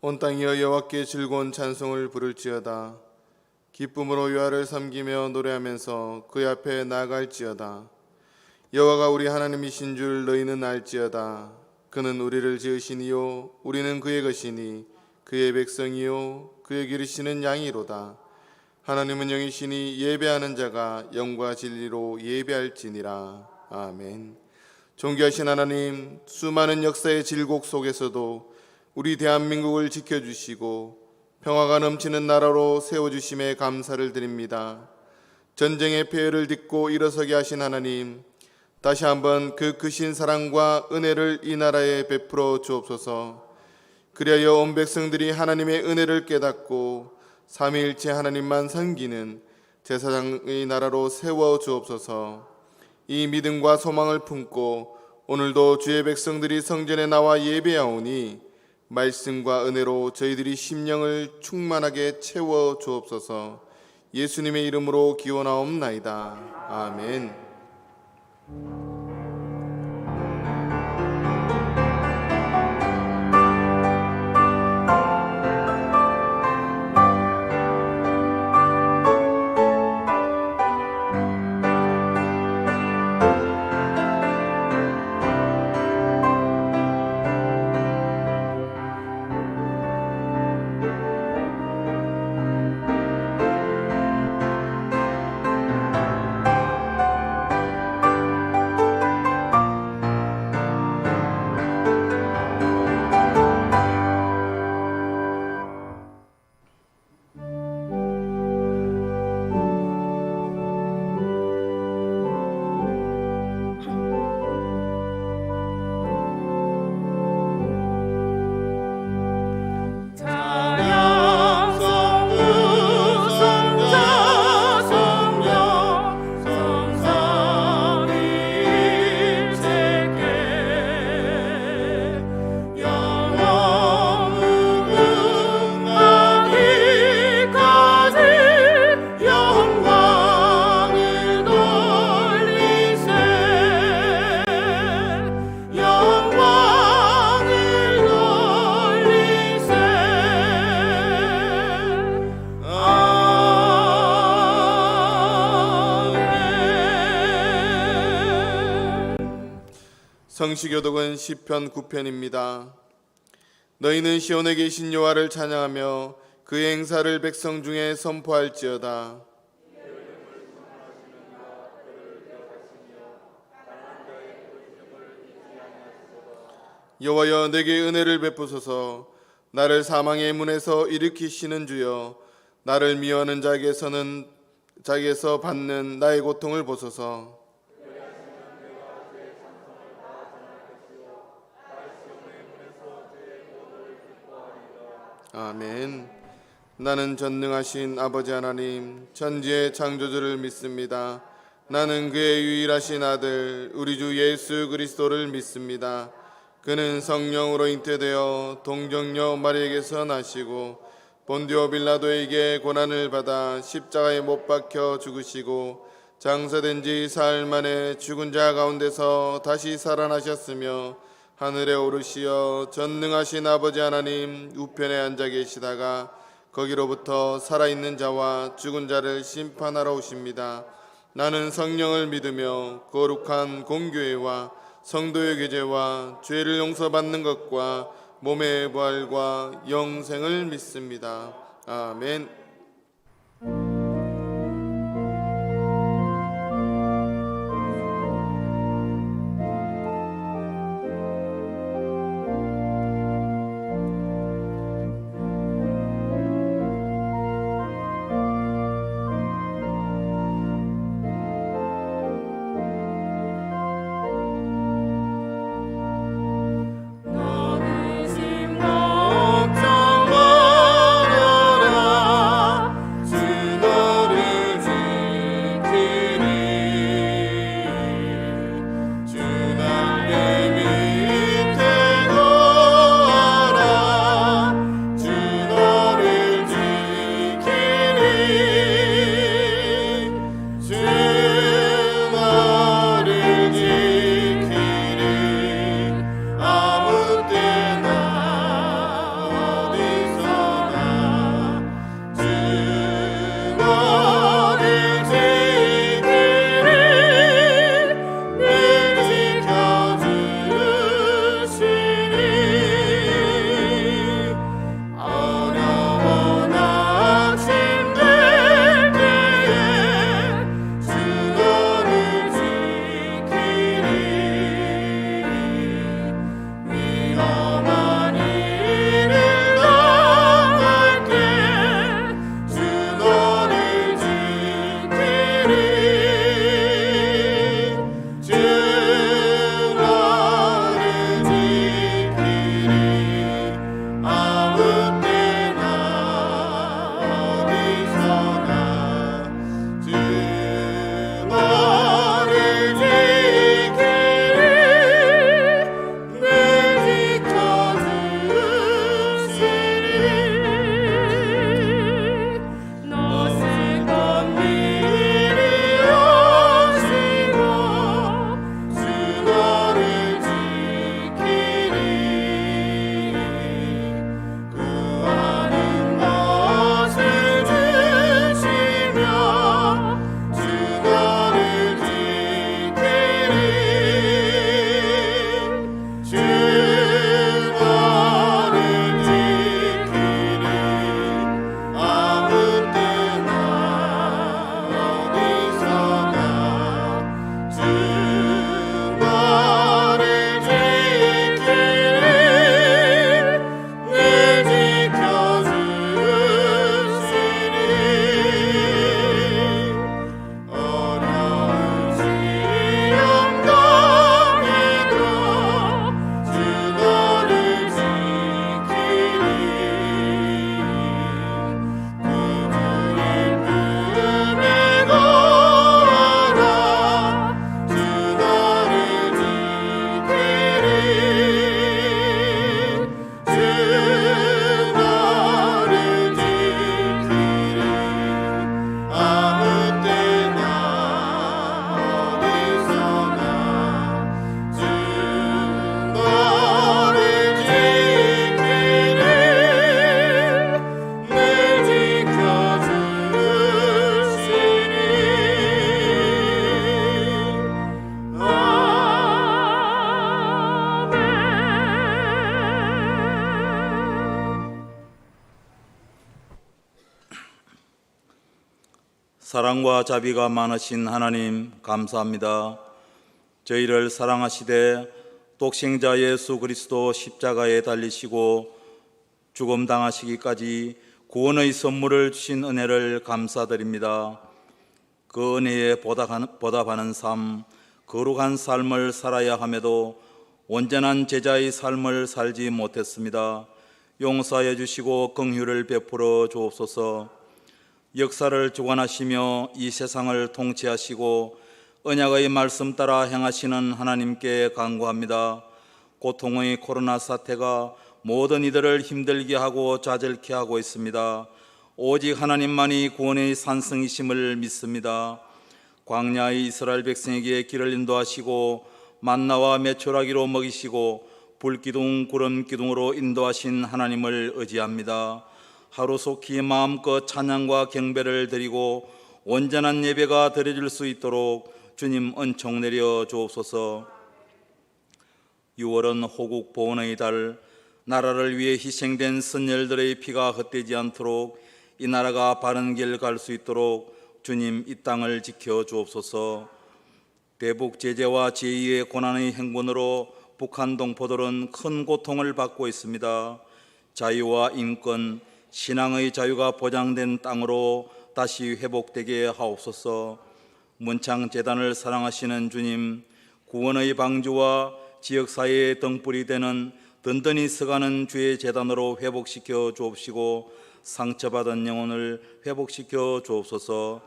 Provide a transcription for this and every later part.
온 땅이여 여호와께 즐거운 찬송을 부를지어다. 기쁨으로 여호와를 섬기며 노래하면서 그의 앞에 나아갈지어다. 여호와가 우리 하나님이신 줄 너희는 알지어다. 그는 우리를 지으시니요 우리는 그의 것이니 그의 백성이요 그의 기르시는 양이로다. 하나님은 영이시니 예배하는 자가 영과 진리로 예배할지니라. 아멘. 존귀하신 하나님, 수많은 역사의 질곡 속에서도 우리 대한민국을 지켜주시고 평화가 넘치는 나라로 세워주심에 감사를 드립니다. 전쟁의 폐해를 딛고 일어서게 하신 하나님, 다시 한번 그 크신 사랑과 은혜를 이 나라에 베풀어 주옵소서. 그리하여 온 백성들이 하나님의 은혜를 깨닫고 삼위일체 하나님만 섬기는 제사장의 나라로 세워 주옵소서. 이 믿음과 소망을 품고 오늘도 주의 백성들이 성전에 나와 예배하오니 말씀과 은혜로 저희들이 심령을 충만하게 채워 주옵소서. 예수님의 이름으로 기원하옵나이다. 아멘. 성시교독은 시편 9편입니다. 너희는 시온에 계신 여호와를 찬양하며 그의 행사를 백성 중에 선포할지어다. 여호와여, 내게 은혜를 베푸소서. 나를 사망의 문에서 일으키시는 주여, 나를 미워하는 자에게서 받는 나의 고통을 보소서. 아멘. 나는 전능하신 아버지 하나님, 천지의 창조주를 믿습니다. 나는 그의 유일하신 아들 우리 주 예수 그리스도를 믿습니다. 그는 성령으로 잉태되어 동정녀 마리에게서 나시고 본디오 빌라도에게 고난을 받아 십자가에 못 박혀 죽으시고 장사된 지 사흘 만에 죽은 자 가운데서 다시 살아나셨으며 하늘에 오르시어 전능하신 아버지 하나님 우편에 앉아 계시다가 거기로부터 살아있는 자와 죽은 자를 심판하러 오십니다. 나는 성령을 믿으며 거룩한 공교회와 성도의 교제와 죄를 용서받는 것과 몸의 부활과 영생을 믿습니다. 아멘. 걱정 마라. 사랑과 자비가 많으신 하나님 감사합니다. 저희를 사랑하시되 독생자 예수 그리스도 십자가에 달리시고 죽음 당하시기까지 구원의 선물을 주신 은혜를 감사드립니다. 그 은혜에 보답하는 삶, 거룩한 삶을 살아야 함에도 온전한 제자의 삶을 살지 못했습니다. 용서해 주시고 긍휼을 베풀어 주옵소서. 역사를 주관하시며 이 세상을 통치하시고 언약의 말씀 따라 행하시는 하나님께 간구합니다. 고통의 코로나 사태가 모든 이들을 힘들게 하고 좌절케 하고 있습니다. 오직 하나님만이 구원의 산성이심을 믿습니다. 광야의 이스라엘 백성에게 길을 인도하시고 만나와 메추라기로 먹이시고 불기둥 구름 기둥으로 인도하신 하나님을 의지합니다. 하루속히 마음껏 찬양과 경배를 드리고 온전한 예배가 드려질 수 있도록 주님 은총 내려 주옵소서. 6월은 호국 보훈의 달, 나라를 위해 희생된 선열들의 피가 헛되지 않도록 이 나라가 바른 길 갈 수 있도록 주님 이 땅을 지켜 주옵소서. 대북 제재와 제2의 고난의 행군으로 북한 동포들은 큰 고통을 받고 있습니다. 자유와 인권, 신앙의 자유가 보장된 땅으로 다시 회복되게 하옵소서. 문창재단을 사랑하시는 주님, 구원의 방주와 지역사회의 등불이 되는 든든히 서가는 주의 재단으로 회복시켜 주옵시고 상처받은 영혼을 회복시켜 주옵소서.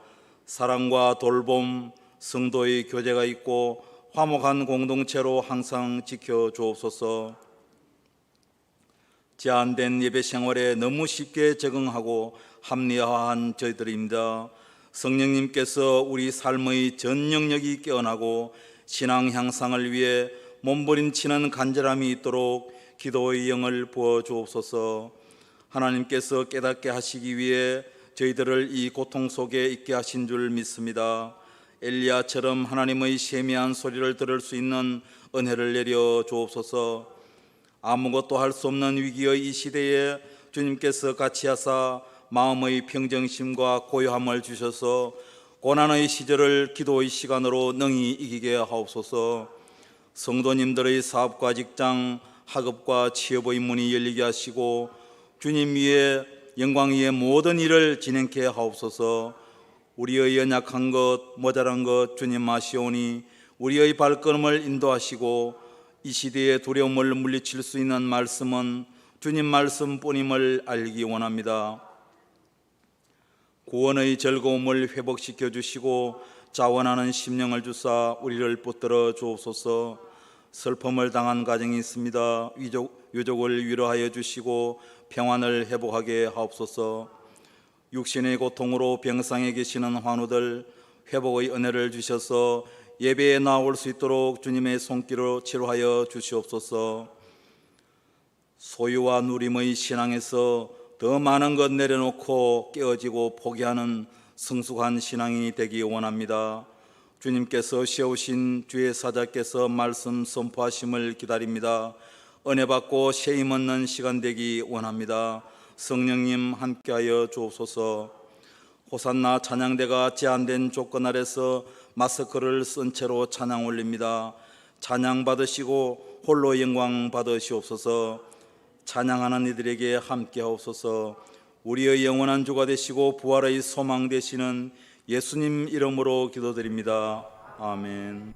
사랑과 돌봄, 성도의 교제가 있고 화목한 공동체로 항상 지켜 주옵소서. 제한된 예배 생활에 너무 쉽게 적응하고 합리화한 저희들입니다. 성령님께서 우리 삶의 전 영역이 깨어나고 신앙 향상을 위해 몸부림치는 간절함이 있도록 기도의 영을 부어 주옵소서. 하나님께서 깨닫게 하시기 위해 저희들을 이 고통 속에 있게 하신 줄 믿습니다. 엘리야처럼 하나님의 세미한 소리를 들을 수 있는 은혜를 내려 주옵소서. 아무것도 할 수 없는 위기의 이 시대에 주님께서 같이 하사 마음의 평정심과 고요함을 주셔서 고난의 시절을 기도의 시간으로 능히 이기게 하옵소서. 성도님들의 사업과 직장, 학업과 취업의 문이 열리게 하시고 주님 위에 영광 위에 모든 일을 진행케 하옵소서. 우리의 연약한 것, 모자란 것 주님 아시오니 우리의 발걸음을 인도하시고 이 시대의 두려움을 물리칠 수 있는 말씀은 주님 말씀뿐임을 알기 원합니다. 구원의 즐거움을 회복시켜 주시고 자원하는 심령을 주사 우리를 붙들어 주옵소서. 슬픔을 당한 가정이 있습니다. 유족을 위로하여 주시고 평안을 회복하게 하옵소서. 육신의 고통으로 병상에 계시는 환우들 회복의 은혜를 주셔서 예배에 나올 수 있도록 주님의 손길로 치료하여 주시옵소서. 소유와 누림의 신앙에서 더 많은 것 내려놓고 깨어지고 포기하는 성숙한 신앙이 되기 원합니다. 주님께서 세우신 주의 사자께서 말씀 선포하심을 기다립니다. 은혜 받고 세임 얻는 시간 되기 원합니다. 성령님 함께하여 주옵소서. 호산나 찬양대가 제한된 조건 아래서 마스크를 쓴 채로 찬양 올립니다. 찬양 받으시고 홀로 영광 받으시옵소서. 찬양하는 이들에게 함께하옵소서. 우리의 영원한 주가 되시고 부활의 소망 되시는 예수님 이름으로 기도드립니다. 아멘.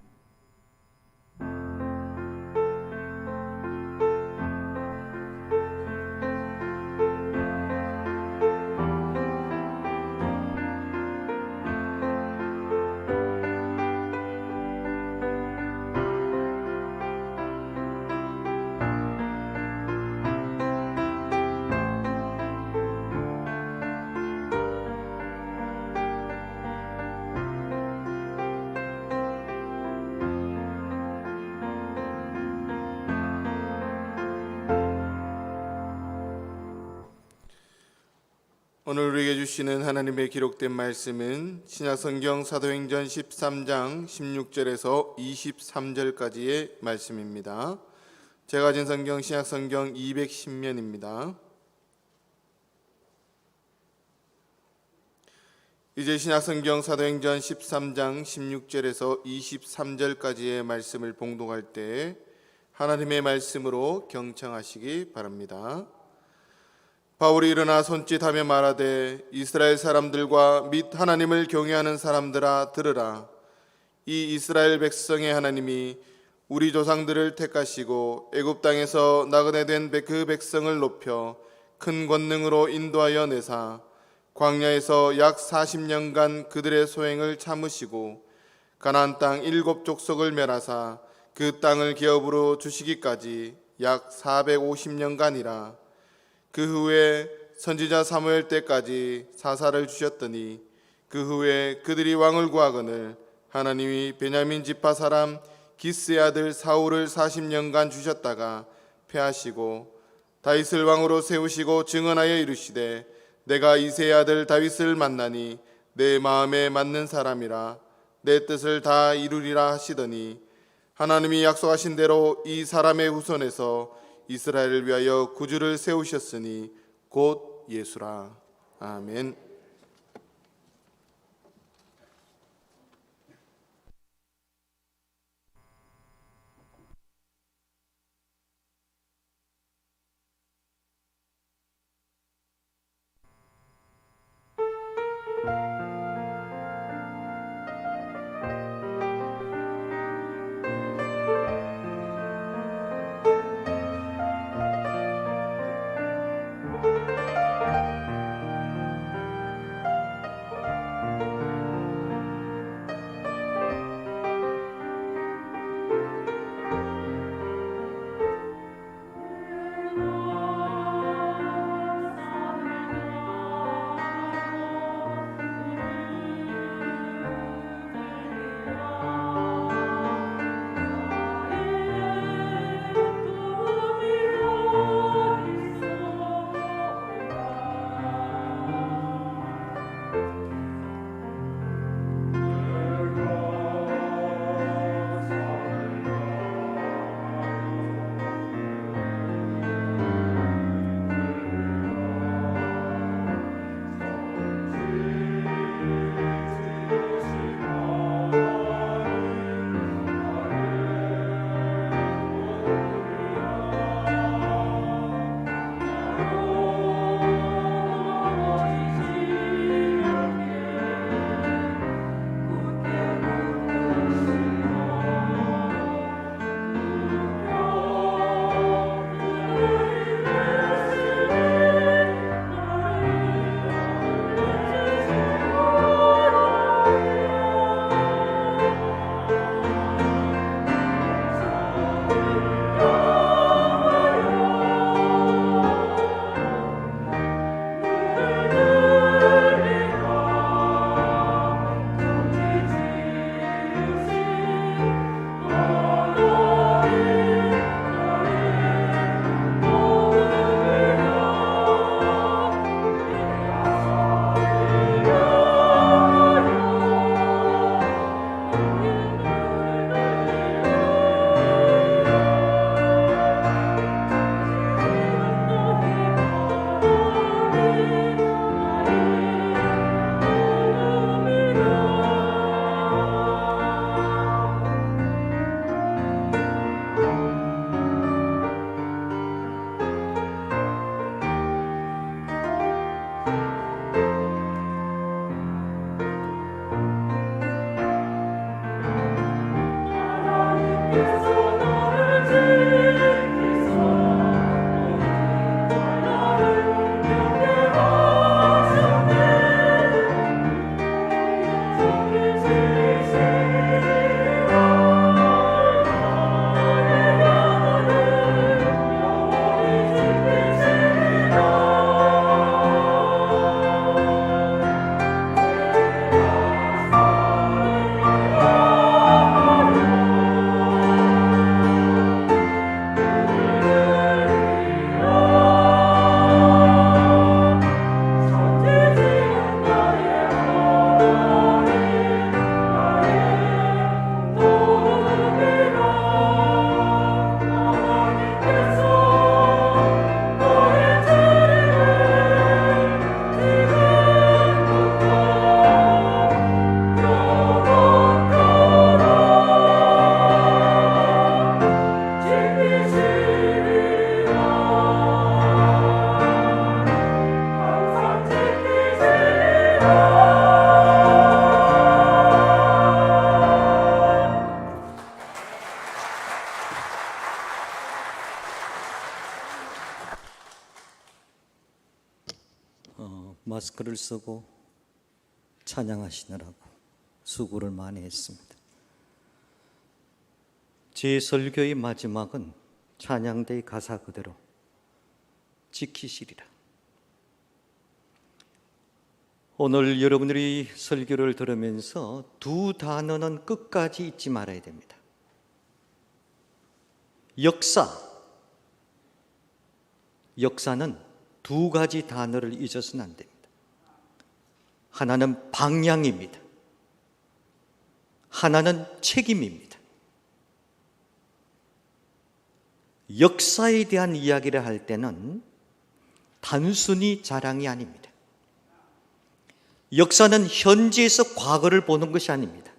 오늘 우리에게 주시는 하나님의 기록된 말씀은 신약성경 사도행전 13장 16절에서 23절까지의 말씀입니다. 제가 가진 성경 신약성경 210면입니다. 이제 신약성경 사도행전 13장 16절에서 23절까지의 말씀을 봉독할 때 하나님의 말씀으로 경청하시기 바랍니다. 바울이 일어나 손짓하며 말하되 이스라엘 사람들과 및 하나님을 경외하는 사람들아 들으라. 이 이스라엘 백성의 하나님이 우리 조상들을 택하시고 애굽 땅에서 나그네 된 그 백성을 높여 큰 권능으로 인도하여 내사 광야에서 약 40년간 그들의 소행을 참으시고 가나안 땅 7족속을 멸하사 그 땅을 기업으로 주시기까지 약 450년간이라. 그 후에 선지자 사무엘 때까지 사사를 주셨더니 그 후에 그들이 왕을 구하거늘 하나님이 베냐민 지파 사람 기스의 아들 사울을 40년간 주셨다가 패하시고 다윗을 왕으로 세우시고 증언하여 이르시되 내가 이새의 아들 다윗을 만나니 내 마음에 맞는 사람이라 내 뜻을 다 이루리라 하시더니 하나님이 약속하신 대로 이 사람의 후손에서 이스라엘을 위하여 구주를 세우셨으니 곧 예수라. 아멘. 애를 쓰고 찬양하시느라고 수고를 많이 했습니다. 제 설교의 마지막은 찬양대의 가사 그대로 지키시리라. 오늘 여러분들이 설교를 들으면서 두 단어는 끝까지 잊지 말아야 됩니다. 역사는 두 가지 단어를 잊어서는 안 됩니다. 하나는 방향입니다. 하나는 책임입니다. 역사에 대한 이야기를 할 때는 단순히 자랑이 아닙니다. 역사는 현재에서 과거를 보는 것이 아닙니다.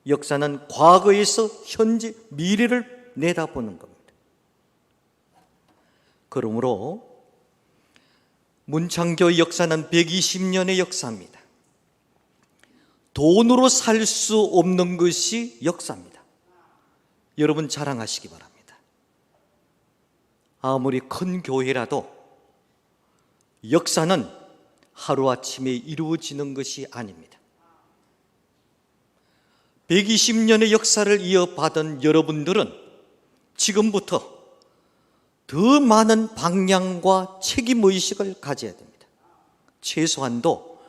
역사는 과거에서 현재, 미래를 내다보는 겁니다. 그러므로 문창교의 역사는 120년의 역사입니다. 돈으로 살 수 없는 것이 역사입니다. 여러분 자랑하시기 바랍니다. 아무리 큰 교회라도 역사는 하루아침에 이루어지는 것이 아닙니다. 120년의 역사를 이어받은 여러분들은 지금부터 더 많은 방향과 책임의식을 가져야 됩니다. 최소한도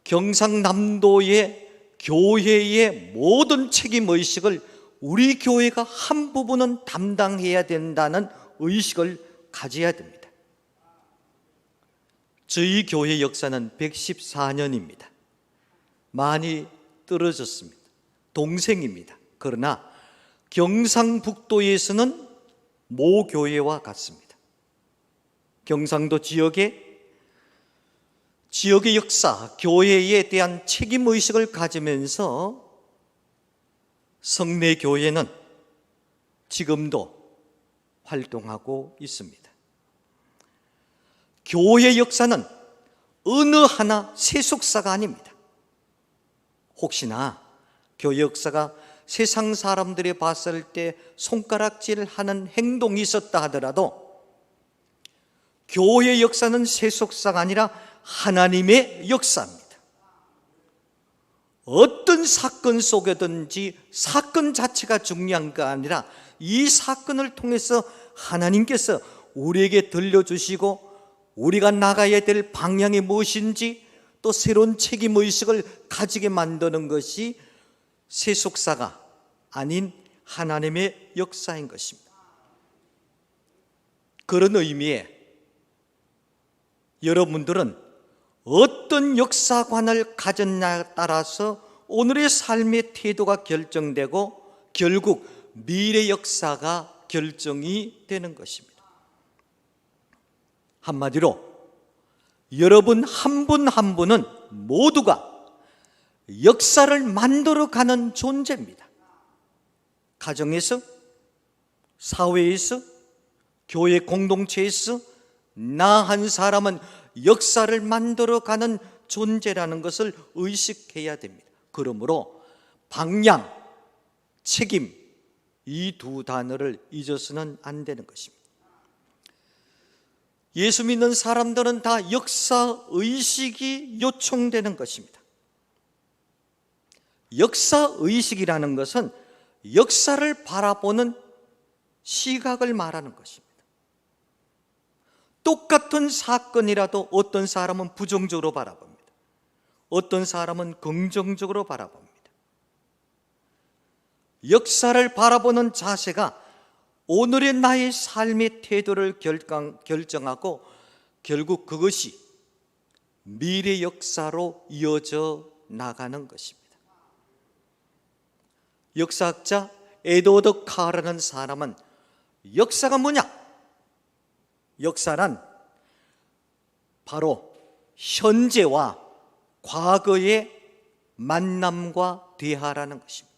경상남도의 교회의 모든 책임의식을 우리 교회가 한 부분은 담당해야 된다는 의식을 가져야 됩니다. 저희 교회 역사는 114년입니다. 많이 떨어졌습니다. 동생입니다. 그러나 경상북도에서는 모 교회와 같습니다. 경상도 지역의 역사, 교회에 대한 책임의식을 가지면서 성내교회는 지금도 활동하고 있습니다. 교회 역사는 어느 하나 세속사가 아닙니다. 혹시나 교회 역사가 세상 사람들이 봤을 때 손가락질하는 행동이 있었다 하더라도 교회 역사는 세속사가 아니라 하나님의 역사입니다. 어떤 사건 속에든지 사건 자체가 중요한 게 아니라 이 사건을 통해서 하나님께서 우리에게 들려주시고 우리가 나가야 될 방향이 무엇인지 또 새로운 책임의식을 가지게 만드는 것이 세속사가 아닌 하나님의 역사인 것입니다. 그런 의미에 여러분들은 어떤 역사관을 가졌냐에 따라서 오늘의 삶의 태도가 결정되고 결국 미래 역사가 결정이 되는 것입니다. 한마디로 여러분 한 분 한 분은 모두가 역사를 만들어가는 존재입니다. 가정에서, 사회에서, 교회 공동체에서 나 한 사람은 역사를 만들어가는 존재라는 것을 의식해야 됩니다. 그러므로 방향, 책임 이 두 단어를 잊어서는 안 되는 것입니다. 예수 믿는 사람들은 다 역사의식이 요청되는 것입니다. 역사의식이라는 것은 역사를 바라보는 시각을 말하는 것입니다. 똑같은 사건이라도 어떤 사람은 부정적으로 바라봅니다. 어떤 사람은 긍정적으로 바라봅니다. 역사를 바라보는 자세가 오늘의 나의 삶의 태도를 결정하고 결국 그것이 미래 역사로 이어져 나가는 것입니다. 역사학자 에드워드 카라는 사람은 역사가 뭐냐? 역사란 바로 현재와 과거의 만남과 대화라는 것입니다.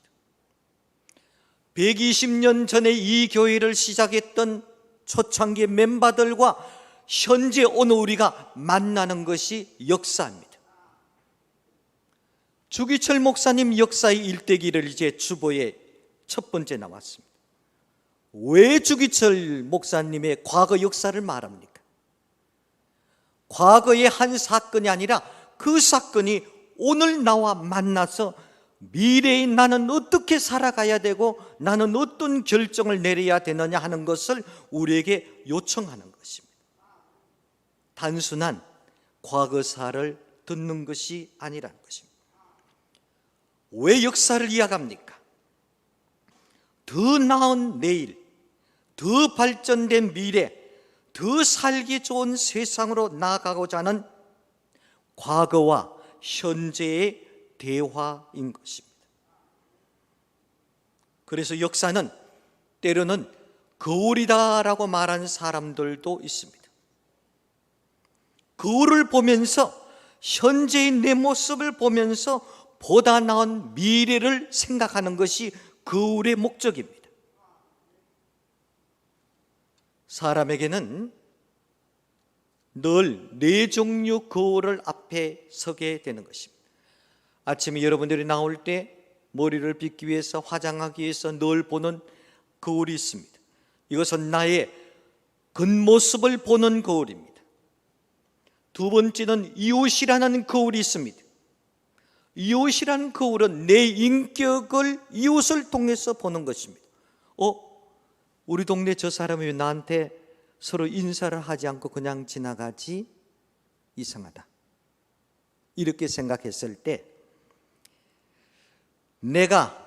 120년 전에 이 교회를 시작했던 초창기 멤버들과 현재 오늘 우리가 만나는 것이 역사입니다. 주기철 목사님 역사의 일대기를 이제 주보에 첫 번째 나왔습니다. 왜 주기철 목사님의 과거 역사를 말합니까? 과거의 한 사건이 아니라 그 사건이 오늘 나와 만나서 미래에 나는 어떻게 살아가야 되고 나는 어떤 결정을 내려야 되느냐 하는 것을 우리에게 요청하는 것입니다. 단순한 과거사를 듣는 것이 아니라는 것입니다. 왜 역사를 이야기합니까? 더 나은 내일, 더 발전된 미래, 더 살기 좋은 세상으로 나아가고자 하는 과거와 현재의 대화인 것입니다. 그래서 역사는 때로는 거울이다라고 말하는 사람들도 있습니다. 거울을 보면서 현재의 내 모습을 보면서 보다 나은 미래를 생각하는 것이 거울의 목적입니다. 사람에게는 늘 네 종류 거울을 앞에 서게 되는 것입니다. 아침에 여러분들이 나올 때 머리를 빗기 위해서, 화장하기 위해서 늘 보는 거울이 있습니다. 이것은 나의 겉모습을 보는 거울입니다. 두 번째는 이웃이라는 거울이 있습니다. 이웃이라는 거울은 내 인격을 이웃을 통해서 보는 것입니다. 우리 동네 저 사람이 왜 나한테 서로 인사를 하지 않고 그냥 지나가지? 이상하다. 이렇게 생각했을 때 내가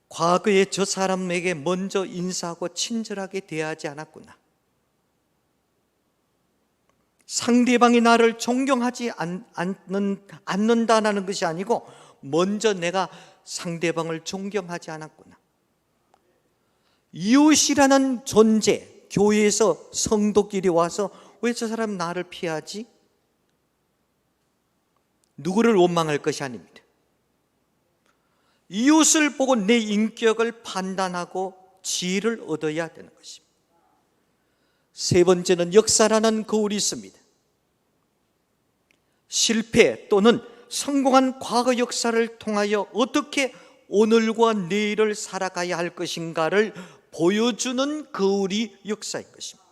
과거에 저 사람에게 먼저 인사하고 친절하게 대하지 않았구나. 상대방이 나를 존경하지 않는다는 것이 아니고 먼저 내가 상대방을 존경하지 않았구나. 이웃이라는 존재, 교회에서 성도끼리 와서 왜 저 사람 나를 피하지? 누구를 원망할 것이 아닙니다. 이웃을 보고 내 인격을 판단하고 지혜를 얻어야 되는 것입니다. 세 번째는 역사라는 거울이 있습니다. 실패 또는 성공한 과거 역사를 통하여 어떻게 오늘과 내일을 살아가야 할 것인가를 보여주는 거울이 역사인 것입니다.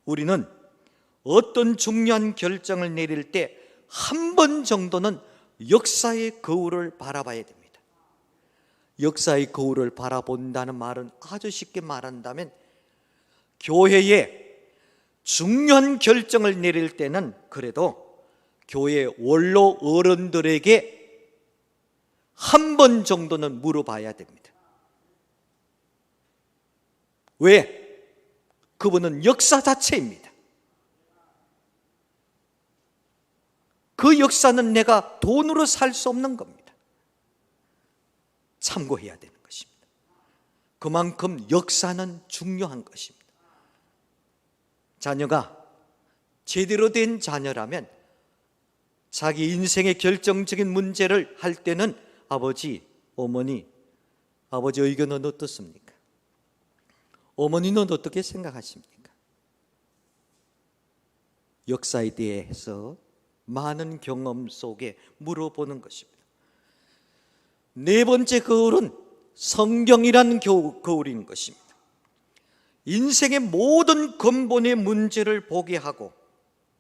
우리는 어떤 중요한 결정을 내릴 때 한 번 정도는 역사의 거울을 바라봐야 됩니다. 역사의 거울을 바라본다는 말은 아주 쉽게 말한다면 교회에 중요한 결정을 내릴 때는 그래도 교회 원로 어른들에게 한 번 정도는 물어봐야 됩니다. 왜? 그분은 역사 자체입니다. 그 역사는 내가 돈으로 살 수 없는 겁니다. 참고해야 되는 것입니다. 그만큼 역사는 중요한 것입니다. 자녀가 제대로 된 자녀라면 자기 인생의 결정적인 문제를 할 때는 아버지, 어머니, 아버지 의견은 어떻습니까? 어머니는 어떻게 생각하십니까? 역사에 대해서 많은 경험 속에 물어보는 것입니다. 네 번째 거울은 성경이란 거울인 것입니다. 인생의 모든 근본의 문제를 보게 하고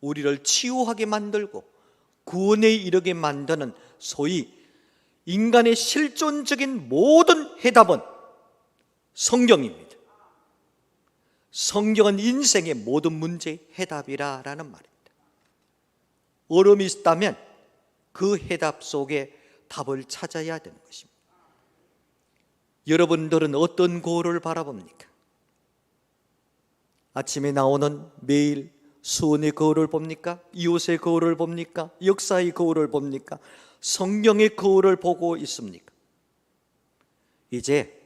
우리를 치유하게 만들고 구원에 이르게 만드는 소위 인간의 실존적인 모든 해답은 성경입니다. 성경은 인생의 모든 문제의 해답이라는 말입니다. 어려움이 있다면 그 해답 속에 답을 찾아야 되는 것입니다. 여러분들은 어떤 거울을 바라봅니까? 아침에 나오는 매일 수원의 거울을 봅니까? 이웃의 거울을 봅니까? 역사의 거울을 봅니까? 성경의 거울을 보고 있습니까? 이제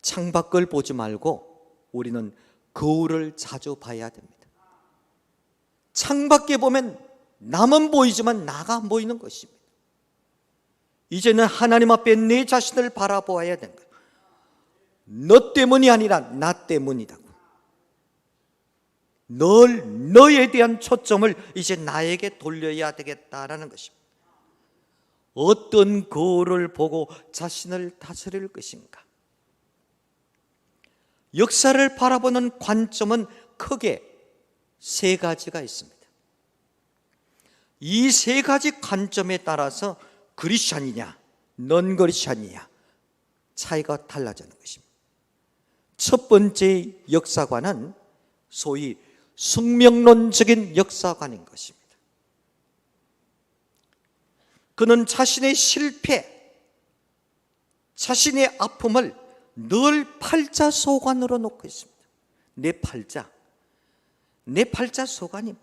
창밖을 보지 말고 우리는 거울을 자주 봐야 됩니다. 창밖에 보면 남은 보이지만 나가 안 보이는 것입니다. 이제는 하나님 앞에 내 자신을 바라보아야 되는 거예요. 너 때문이 아니라 나 때문이다. 늘 너에 대한 초점을 이제 나에게 돌려야 되겠다라는 것입니다. 어떤 거울을 보고 자신을 다스릴 것인가? 역사를 바라보는 관점은 크게 세 가지가 있습니다. 이 세 가지 관점에 따라서 크리스찬이냐, 넌 크리스찬이냐 차이가 달라지는 것입니다. 첫 번째 역사관은 소위 숙명론적인 역사관인 것입니다. 그는 자신의 실패, 자신의 아픔을 늘 팔자소관으로 놓고 있습니다. 내 팔자소관이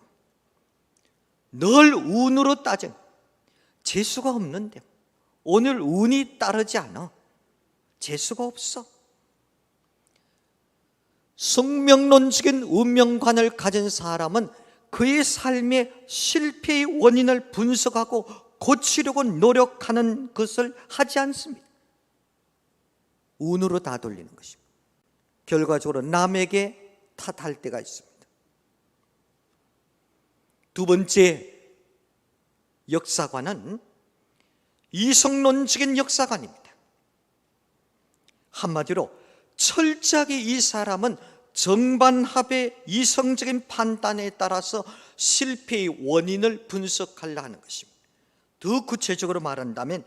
늘 운으로 따져 재수가 없는데 오늘 운이 따르지 않아. 재수가 없어. 숙명론적인 운명관을 가진 사람은 그의 삶의 실패의 원인을 분석하고 고치려고 노력하는 것을 하지 않습니다. 운으로 다 돌리는 것입니다. 결과적으로 남에게 탓할 때가 있습니다. 두 번째 역사관은 이성론적인 역사관입니다. 한마디로 철저하게 이 사람은 정반합의 이성적인 판단에 따라서 실패의 원인을 분석하려 하는 것입니다. 더 구체적으로 말한다면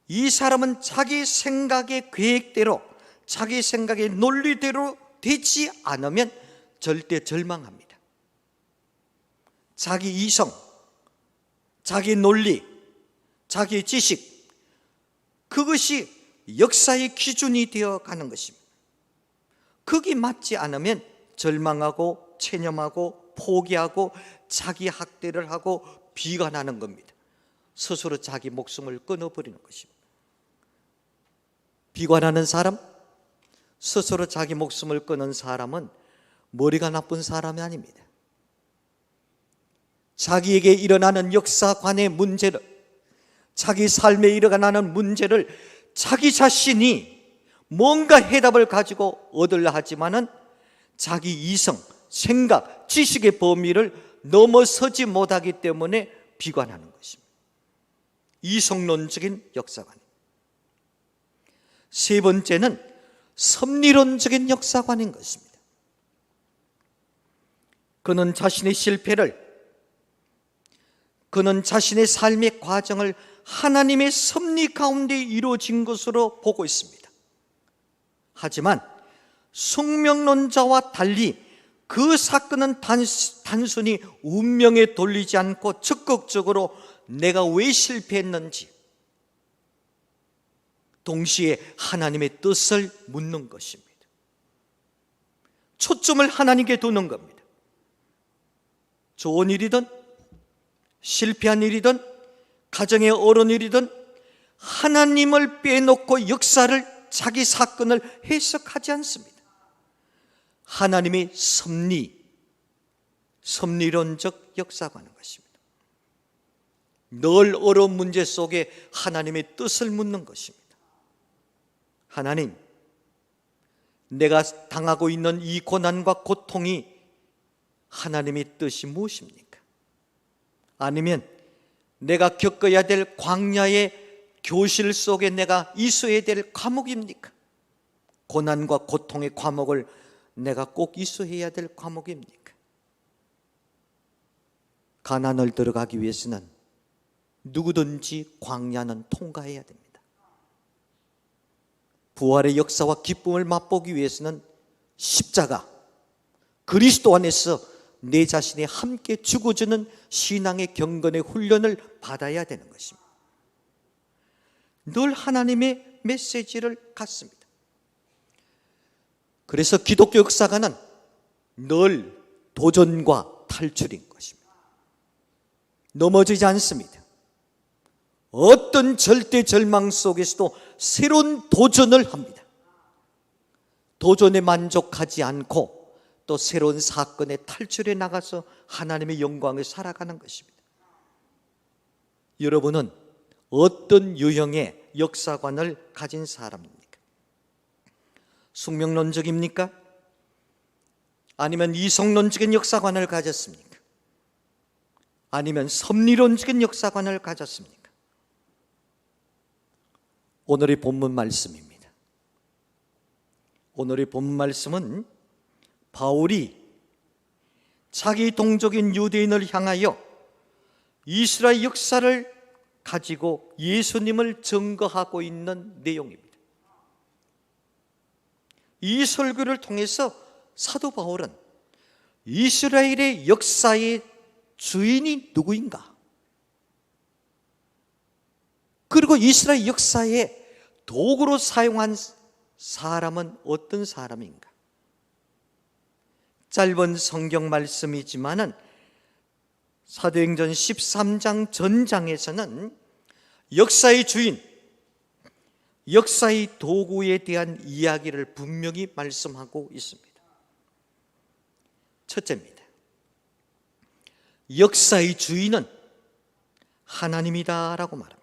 이 사람은 자기 생각의 계획대로, 자기 생각의 논리대로 되지 않으면 절대 절망합니다. 자기 이성, 자기 논리, 자기 지식, 그것이 역사의 기준이 되어가는 것입니다. 그게 맞지 않으면 절망하고 체념하고 포기하고 자기 학대를 하고 비관하는 겁니다. 스스로 자기 목숨을 끊어버리는 것입니다. 비관하는 사람, 스스로 자기 목숨을 끊은 사람은 머리가 나쁜 사람이 아닙니다. 자기에게 일어나는 역사관의 문제를, 자기 삶에 일어나는 문제를 자기 자신이 뭔가 해답을 가지고 얻으려 하지만은 자기 이성, 생각, 지식의 범위를 넘어서지 못하기 때문에 비관하는 것입니다. 이성론적인 역사관. 세 번째는 섭리론적인 역사관인 것입니다. 그는 자신의 실패를, 그는 자신의 삶의 과정을 하나님의 섭리 가운데 이루어진 것으로 보고 있습니다. 하지만 숙명론자와 달리 그 사건은 단순히 운명에 돌리지 않고 적극적으로 내가 왜 실패했는지, 동시에 하나님의 뜻을 묻는 것입니다. 초점을 하나님께 두는 겁니다. 좋은 일이든 실패한 일이든 가정의 어려운 일이든 하나님을 빼놓고 역사를, 자기 사건을 해석하지 않습니다. 하나님의 섭리론적 역사관인 것입니다. 늘 어려운 문제 속에 하나님의 뜻을 묻는 것입니다. 하나님, 내가 당하고 있는 이 고난과 고통이 하나님의 뜻이 무엇입니까? 아니면 내가 겪어야 될 광야의 교실 속에 내가 있어야 될 과목입니까? 고난과 고통의 과목을 내가 꼭 있어야 될 과목입니까? 가나안을 들어가기 위해서는 누구든지 광야는 통과해야 됩니다. 부활의 역사와 기쁨을 맛보기 위해서는 십자가, 그리스도 안에서 내 자신이 함께 죽어주는 신앙의 경건의 훈련을 받아야 되는 것입니다. 늘 하나님의 메시지를 갖습니다. 그래서 기독교 역사가는 늘 도전과 탈출인 것입니다. 넘어지지 않습니다. 어떤 절대 절망 속에서도 새로운 도전을 합니다. 도전에 만족하지 않고 또 새로운 사건에 탈출해 나가서 하나님의 영광을 살아가는 것입니다. 여러분은 어떤 유형의 역사관을 가진 사람입니까? 숙명론적입니까? 아니면 이성론적인 역사관을 가졌습니까? 아니면 섭리론적인 역사관을 가졌습니까? 오늘의 본문 말씀입니다. 오늘의 본문 말씀은 바울이 자기 동족인 유대인을 향하여 이스라엘 역사를 가지고 예수님을 증거하고 있는 내용입니다. 이 설교를 통해서 사도 바울은 이스라엘의 역사의 주인이 누구인가, 그리고 이스라엘 역사의 도구로 사용한 사람은 어떤 사람인가, 짧은 성경 말씀이지만은 사도행전 13장 전장에서는 역사의 주인, 역사의 도구에 대한 이야기를 분명히 말씀하고 있습니다. 첫째입니다. 역사의 주인은 하나님이다라고 말합니다.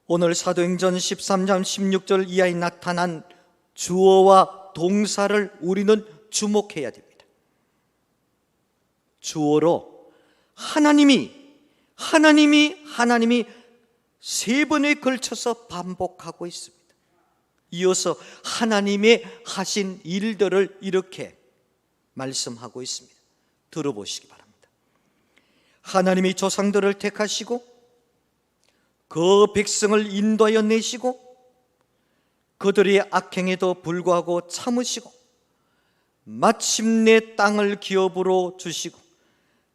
오늘 사도행전 13장 16절 이하에 나타난 주어와 동사를 우리는 주목해야 됩니다. 주어로 하나님이 세 번에 걸쳐서 반복하고 있습니다. 이어서 하나님의 하신 일들을 이렇게 말씀하고 있습니다. 들어보시기 바랍니다. 하나님이 조상들을 택하시고 그 백성을 인도하여 내시고 그들의 악행에도 불구하고 참으시고 마침내 땅을 기업으로 주시고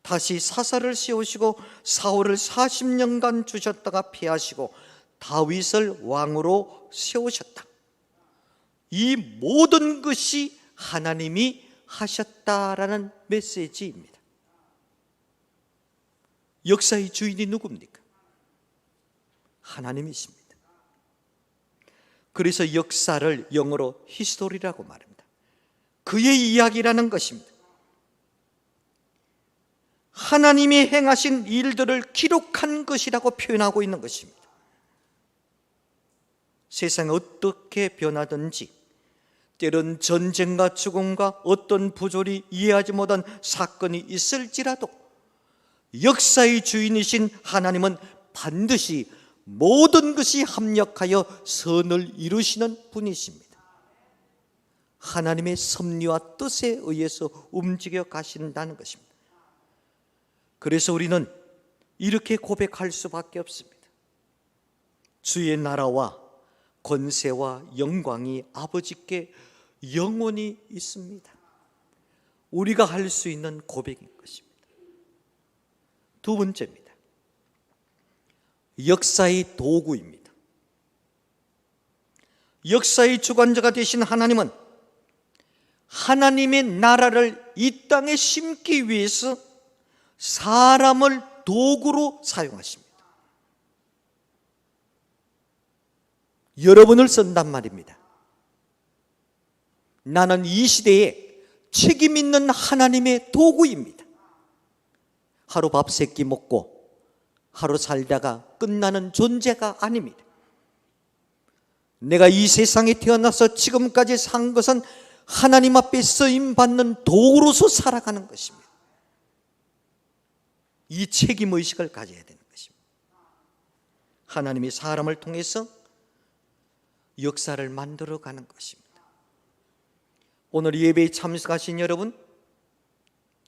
다시 사사를 세우시고 사울을 40년간 주셨다가 패하시고 다윗을 왕으로 세우셨다. 이 모든 것이 하나님이 하셨다라는 메시지입니다. 역사의 주인이 누굽니까? 하나님이십니다. 그래서 역사를 영어로 히스토리라고 말합니다. 그의 이야기라는 것입니다. 하나님이 행하신 일들을 기록한 것이라고 표현하고 있는 것입니다. 세상이 어떻게 변하든지, 때론 전쟁과 죽음과 어떤 부조리 이해하지 못한 사건이 있을지라도 역사의 주인이신 하나님은 반드시 모든 것이 합력하여 선을 이루시는 분이십니다. 하나님의 섭리와 뜻에 의해서 움직여 가신다는 것입니다. 그래서 우리는 이렇게 고백할 수밖에 없습니다. 주의 나라와 권세와 영광이 아버지께 영원히 있습니다. 우리가 할 수 있는 고백인 것입니다. 두 번째입니다. 역사의 도구입니다. 역사의 주관자가 되신 하나님은 하나님의 나라를 이 땅에 심기 위해서 사람을 도구로 사용하십니다. 여러분을 쓴단 말입니다. 나는 이 시대에 책임 있는 하나님의 도구입니다. 하루 밥 세 끼 먹고 하루 살다가 끝나는 존재가 아닙니다. 내가 이 세상에 태어나서 지금까지 산 것은 하나님 앞에 쓰임받는 도구로서 살아가는 것입니다. 이 책임의식을 가져야 되는 것입니다. 하나님이 사람을 통해서 역사를 만들어가는 것입니다. 오늘 예배에 참석하신 여러분,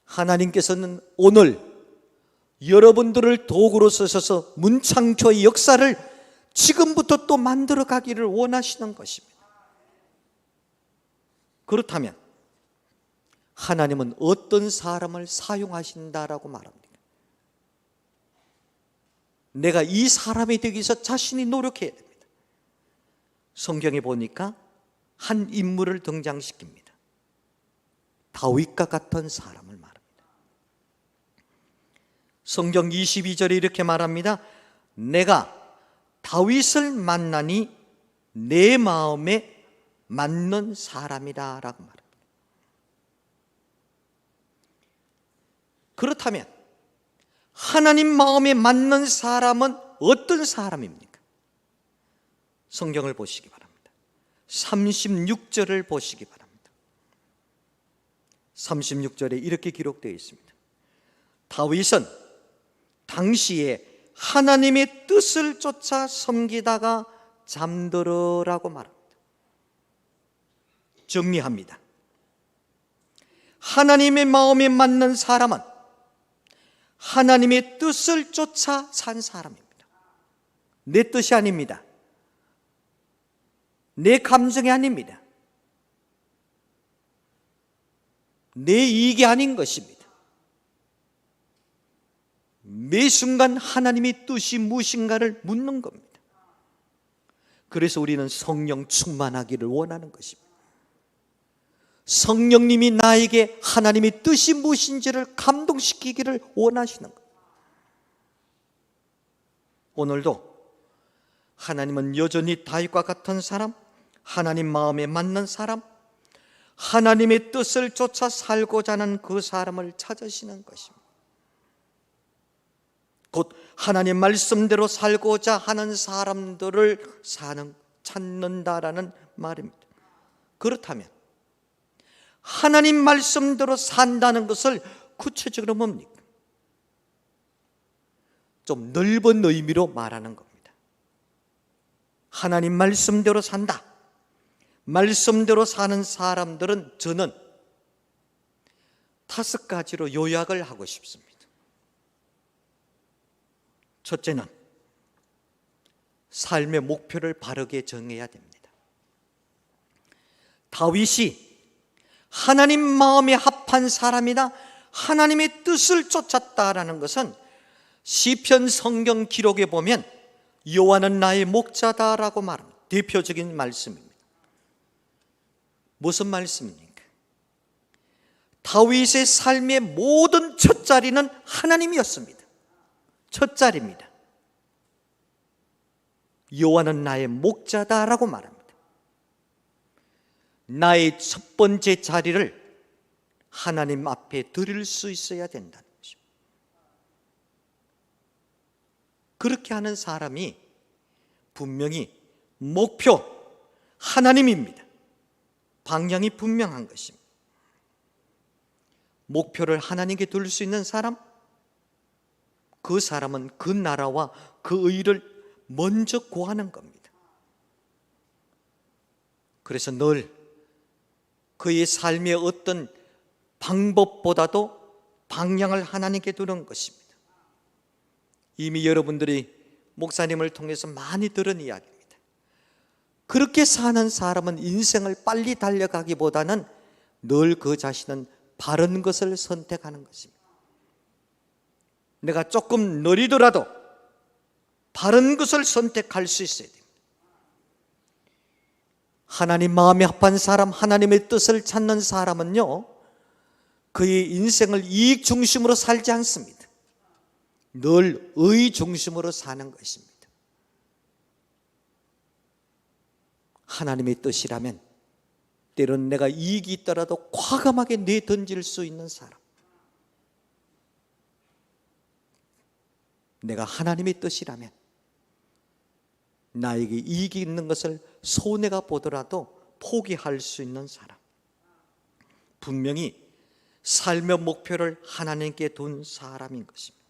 하나님께서는 오늘 여러분들을 도구로 쓰셔서 문창초의 역사를 지금부터 또 만들어가기를 원하시는 것입니다. 그렇다면 하나님은 어떤 사람을 사용하신다라고 말합니다. 내가 이 사람이 되기 위해서 자신이 노력해야 됩니다. 성경에 보니까 한 인물을 등장시킵니다. 다윗과 같은 사람을 말합니다. 성경 22절에 이렇게 말합니다. 내가 다윗을 만나니 내 마음에 맞는 사람이다 라고 말합니다. 그렇다면 하나님 마음에 맞는 사람은 어떤 사람입니까? 성경을 보시기 바랍니다. 36절을 보시기 바랍니다. 36절에 이렇게 기록되어 있습니다. 다윗은 당시에 하나님의 뜻을 쫓아 섬기다가 잠들어라고 말합니다. 정리합니다. 하나님의 마음에 맞는 사람은 하나님의 뜻을 쫓아 산 사람입니다. 내 뜻이 아닙니다. 내 감정이 아닙니다. 내 이익이 아닌 것입니다. 매 순간 하나님의 뜻이 무엇인가를 묻는 겁니다. 그래서 우리는 성령 충만하기를 원하는 것입니다. 성령님이 나에게 하나님의 뜻이 무엇인지를 감동시키기를 원하시는 거예요. 오늘도 하나님은 여전히 다윗과 같은 사람, 하나님 마음에 맞는 사람, 하나님의 뜻을 쫓아 살고자 하는 그 사람을 찾으시는 것입니다. 곧 하나님 말씀대로 살고자 하는 사람들을 찾는다라는 말입니다. 그렇다면 하나님 말씀대로 산다는 것을 구체적으로 뭡니까? 좀 넓은 의미로 말하는 겁니다. 하나님 말씀대로 산다. 말씀대로 사는 사람들은 저는 5가지로 요약을 하고 싶습니다. 첫째는 삶의 목표를 바르게 정해야 됩니다. 다윗이 하나님 마음에 합한 사람이다, 하나님의 뜻을 쫓았다라는 것은 시편 성경 기록에 보면 여호와는 나의 목자다라고 말합니다. 대표적인 말씀입니다. 무슨 말씀입니까? 다윗의 삶의 모든 첫 자리는 하나님이었습니다. 첫 자리입니다. 여호와는 나의 목자다라고 말합니다. 나의 첫 번째 자리를 하나님 앞에 드릴 수 있어야 된다는 것입니다. 그렇게 하는 사람이 분명히 목표 하나님입니다. 방향이 분명한 것입니다. 목표를 하나님께 둘 수 있는 사람, 그 사람은 그 나라와 그 의를 먼저 구하는 겁니다. 그래서 늘 그의 삶의 어떤 방법보다도 방향을 하나님께 두는 것입니다. 이미 여러분들이 목사님을 통해서 많이 들은 이야기입니다. 그렇게 사는 사람은 인생을 빨리 달려가기보다는 늘 그 자신은 바른 것을 선택하는 것입니다. 내가 조금 느리더라도 바른 것을 선택할 수 있어야 됩니다. 하나님 마음에 합한 사람, 하나님의 뜻을 찾는 사람은요, 그의 인생을 이익 중심으로 살지 않습니다. 늘 의 중심으로 사는 것입니다. 하나님의 뜻이라면 때론 내가 이익이 있더라도 과감하게 내던질 수 있는 사람, 내가 하나님의 뜻이라면 나에게 이익이 있는 것을 손해가 보더라도 포기할 수 있는 사람, 분명히 삶의 목표를 하나님께 둔 사람인 것입니다.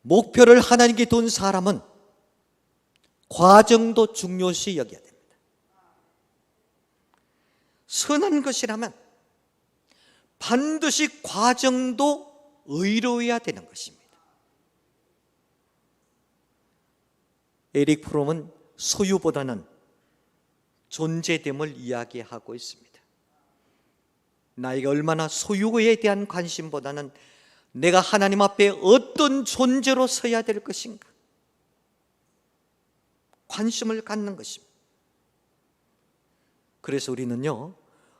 목표를 하나님께 둔 사람은 과정도 중요시 여겨야 됩니다. 선한 것이라면 반드시 과정도 의로워야 되는 것입니다. 에릭 프롬은 소유보다는 존재됨을 이야기하고 있습니다. 나에게 얼마나 소유에 대한 관심보다는 내가 하나님 앞에 어떤 존재로 서야 될 것인가, 관심을 갖는 것입니다. 그래서 우리는요,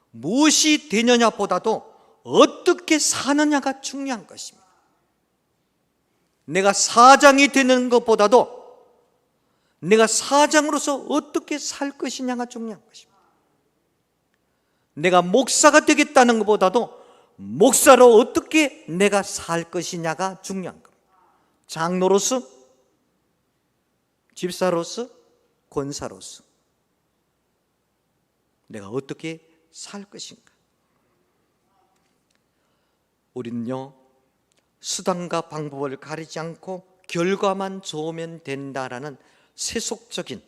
무엇이 되느냐 보다도 어떻게 사느냐가 중요한 것입니다. 내가 사장이 되는 것보다도 내가 사장으로서 어떻게 살 것이냐가 중요한 것입니다. 내가 목사가 되겠다는 것보다도 목사로 어떻게 내가 살 것이냐가 중요한 겁니다. 장로로서, 집사로서, 권사로서 내가 어떻게 살 것인가. 우리는요, 수단과 방법을 가리지 않고 결과만 좋으면 된다라는 세속적인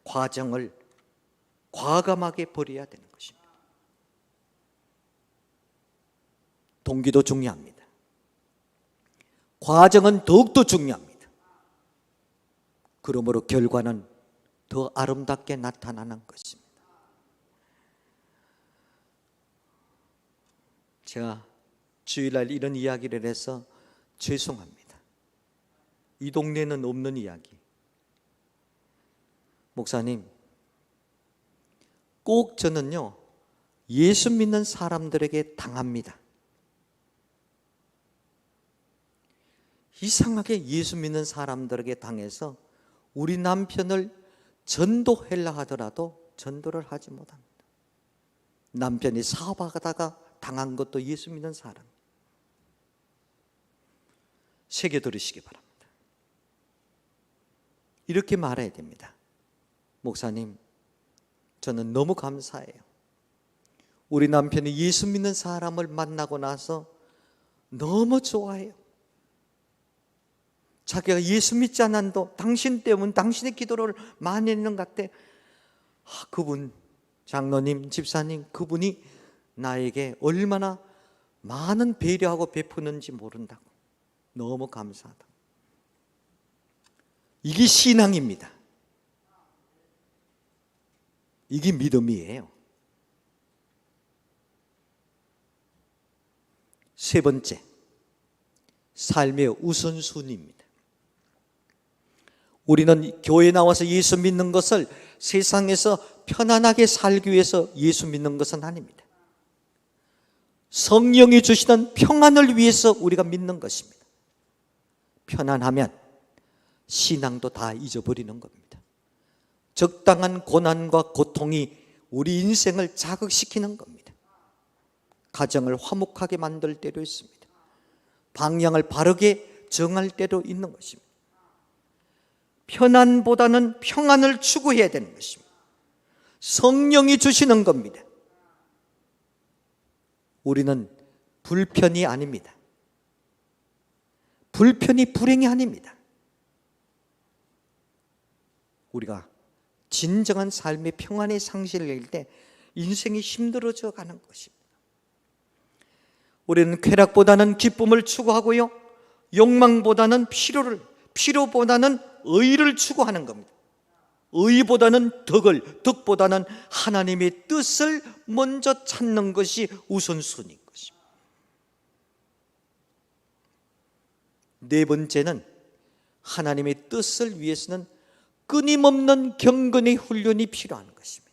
과정을 과감하게 버려야 되는 것입니다. 동기도 중요합니다. 과정은 더욱더 중요합니다. 그러므로 결과는 더 아름답게 나타나는 것입니다. 제가 주일날 이런 이야기를 해서 죄송합니다. 이 동네는 없는 이야기. 목사님, 꼭 저는요, 예수 믿는 사람들에게 당합니다. 이상하게 예수 믿는 사람들에게 당해서 우리 남편을 전도하려 하더라도 전도를 하지 못합니다. 남편이 사업하다가 당한 것도 예수 믿는 사람. 새겨 들으시기 바랍니다. 이렇게 말해야 됩니다. 목사님, 저는 너무 감사해요. 우리 남편이 예수 믿는 사람을 만나고 나서 너무 좋아해요. 자기가 예수 믿지 않아도 당신 때문에 당신의 기도를 많이 했는 것 같아. 그분, 장로님, 집사님, 그분이 나에게 얼마나 많은 배려하고 베푸는지 모른다고. 너무 감사하다. 이게 신앙입니다. 이게 믿음이에요. 세 번째, 삶의 우선순위입니다. 우리는 교회에 나와서 예수 믿는 것을 세상에서 편안하게 살기 위해서 예수 믿는 것은 아닙니다. 성령이 주시는 평안을 위해서 우리가 믿는 것입니다. 편안하면 신앙도 다 잊어버리는 겁니다. 적당한 고난과 고통이 우리 인생을 자극시키는 겁니다. 가정을 화목하게 만들 때도 있습니다. 방향을 바르게 정할 때도 있는 것입니다. 편안보다는 평안을 추구해야 되는 것입니다. 성령이 주시는 겁니다. 우리는 불편이 아닙니다. 불편이 불행이 아닙니다. 우리가 진정한 삶의 평안의 상실을 낼 때 인생이 힘들어져 가는 것입니다. 우리는 쾌락보다는 기쁨을 추구하고요, 욕망보다는 필요보다는 의를 추구하는 겁니다. 의보다는 덕을, 덕보다는 하나님의 뜻을 먼저 찾는 것이 우선순위인 것입니다. 네 번째는 하나님의 뜻을 위해서는 끊임없는 경건의 훈련이 필요한 것입니다.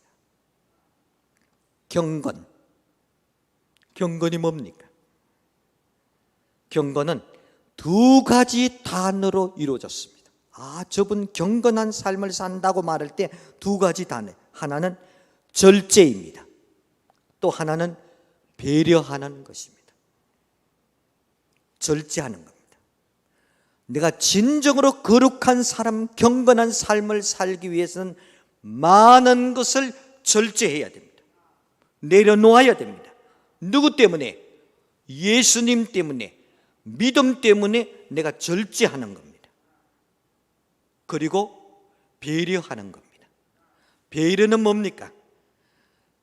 경건이 뭡니까? 경건은 두 가지 단어로 이루어졌습니다. 저분 경건한 삶을 산다고 말할 때 두 가지 단어. 하나는 절제입니다. 또 하나는 배려하는 것입니다. 절제하는 겁니다. 내가 진정으로 거룩한 삶, 경건한 삶을 살기 위해서는 많은 것을 절제해야 됩니다. 내려놓아야 됩니다. 누구 때문에? 예수님 때문에, 믿음 때문에 내가 절제하는 겁니다. 그리고 배려하는 겁니다. 배려는 뭡니까?